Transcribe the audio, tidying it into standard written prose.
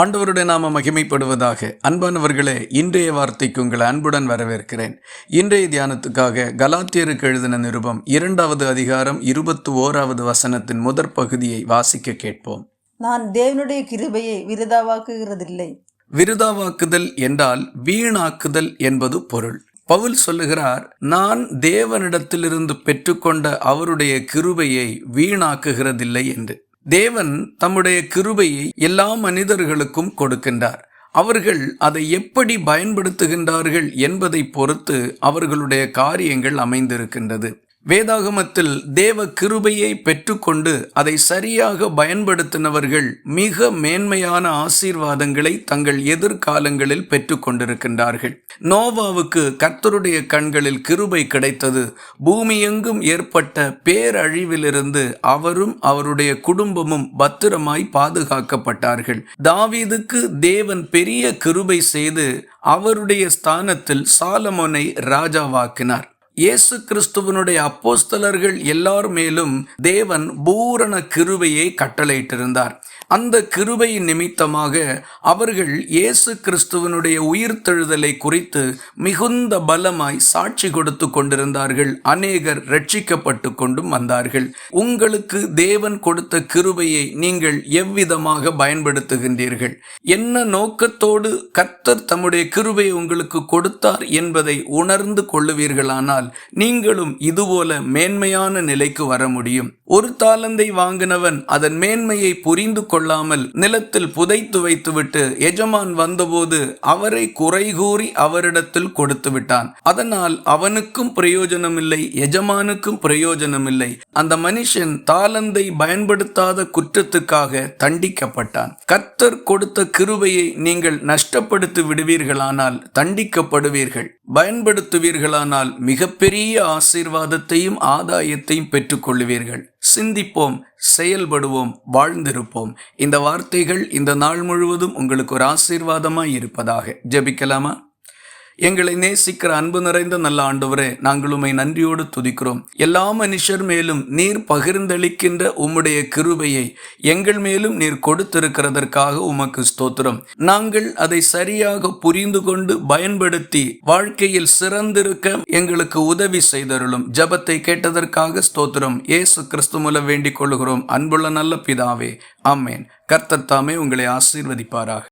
ஆண்டவருடைய நாம மகிமைப்படுவதாக. அன்பானவர்களே, இன்றைய வார்த்தைக்கு உங்களை அன்புடன் வரவேற்கிறேன். இன்றைய தியானத்துக்காக கலாத்தியருக்கு எழுதின நிருபம் 2வது அதிகாரம் 21வது வசனத்தின் முதற் பகுதியை வாசிக்க கேட்போம். நான் தேவனுடைய கிருபையை விருதாவாக்குகிறதில்லை. விருதாவாக்குதல் என்றால் வீணாக்குதல் என்பது பொருள். பவுல் சொல்லுகிறார், நான் தேவனிடத்திலிருந்து பெற்றுக்கொண்ட அவருடைய கிருபையை வீணாக்குகிறதில்லை என்று. தேவன் தம்முடைய கிருபையை எல்லா மனிதர்களுக்கும் கொடுக்கின்றார். அவர்கள் அதை எப்படி பயன்படுத்துகின்றார்கள் என்பதை பொறுத்து அவர்களுடைய காரியங்கள் அமைந்திருக்கின்றது. வேதாகமத்தில் தேவ கிருபையை பெற்றுக்கொண்டு அதை சரியாக பயன்படுத்தினவர்கள் மிக மேன்மையான ஆசீர்வாதங்களை தங்கள் எதிர்காலங்களில் பெற்றுக்கொண்டிருக்கின்றார்கள். நோவாவுக்கு கர்த்தருடைய கண்களில் கிருபை கிடைத்தது. பூமியெங்கும் ஏற்பட்ட பேரழிவிலிருந்து அவரும் அவருடைய குடும்பமும் பத்திரமாய் பாதுகாக்கப்பட்டார்கள். தாவீதுக்கு தேவன் பெரிய கிருபை செய்து அவருடைய ஸ்தானத்தில் சாலமோனை ராஜாவாக்கினார். இயேசு கிறிஸ்துவனுடைய அப்போஸ்தலர்கள் எல்லார் மேலும் தேவன் பூரண கிருபையை கட்டளையிட்டிருந்தார். அந்த கிருபையின் நிமித்தமாக அவர்கள் இயேசு கிறிஸ்துவனுடைய உயிர்த்தெழுதலை குறித்து மிகுந்த பலமாய் சாட்சி கொடுத்து கொண்டிருந்தார்கள். அநேகர் ரட்சிக்கப்பட்டு கொண்டும் வந்தார்கள். உங்களுக்கு தேவன் கொடுத்த கிருபையை நீங்கள் எவ்விதமாக பயன்படுத்துகின்றீர்கள்? என்ன நோக்கத்தோடு கர்த்தர் தம்முடைய கிருபையை உங்களுக்கு கொடுத்தார் என்பதை உணர்ந்து கொள்ளுவீர்களானால் நீங்களும் இதுபோல மேன்மையான நிலைக்கு வர முடியும். ஒரு தாலந்தை வாங்கினவன் அதன் மேன்மையை புரிந்து கொள்ளாமல் நிலத்தில் புதைத்து வைத்துவிட்டு எஜமான் வந்தபோது அவரை குறை கூறி அவரிடத்தில் கொடுத்து விட்டான். அதனால் அவனுக்கும் பிரயோஜனம் இல்லை, எஜமானுக்கும் பிரயோஜனம் இல்லை. அந்த மனுஷன் தாலந்தை பயன்படுத்தாத குற்றத்துக்காக தண்டிக்கப்பட்டான். கர்த்தர் கொடுத்த கிருபையை நீங்கள் நஷ்டப்படுத்தி விடுவீர்களானால் தண்டிக்கப்படுவீர்கள். பயன்படுத்துவீர்களானால் மிகப்பெரிய ஆசீர்வாதத்தையும் ஆதாயத்தையும் பெற்றுக்கொள்ளுவீர்கள். சிந்திப்போம், செயல்படுவோம், வாழ்ந்திருப்போம். இந்த வார்த்தைகள் இந்த நாள் முழுவதும் உங்களுக்கு ஒரு ஆசீர்வாதமாய் இருப்பதாக. ஜெபிக்கலாமா? எங்களை நேசிக்கிற அன்பு நிறைந்த நல்ல ஆண்டவரே, நாங்கள் உம்மை நன்றியோடு துதிக்கிறோம். எல்லா மனுஷர் மேலும் நீர் பகிர்ந்தளிக்கின்ற உம்முடைய கிருபையை எங்கள் மேலும் நீர் கொடுத்திருக்கிறதற்காக உமக்கு ஸ்தோத்திரம். நாங்கள் அதை சரியாக புரிந்து கொண்டு பயன்படுத்தி வாழ்க்கையில் சிறந்திருக்க எங்களுக்கு உதவி செய்தருளும். ஜெபத்தை கேட்டதற்காக ஸ்தோத்திரம். இயேசு கிறிஸ்து மூலம் வேண்டிக் கொள்கிறோம் அன்புள்ள நல்ல பிதாவே, ஆமென். கர்த்தர் தாமே உங்களை ஆசீர்வதிப்பாராக.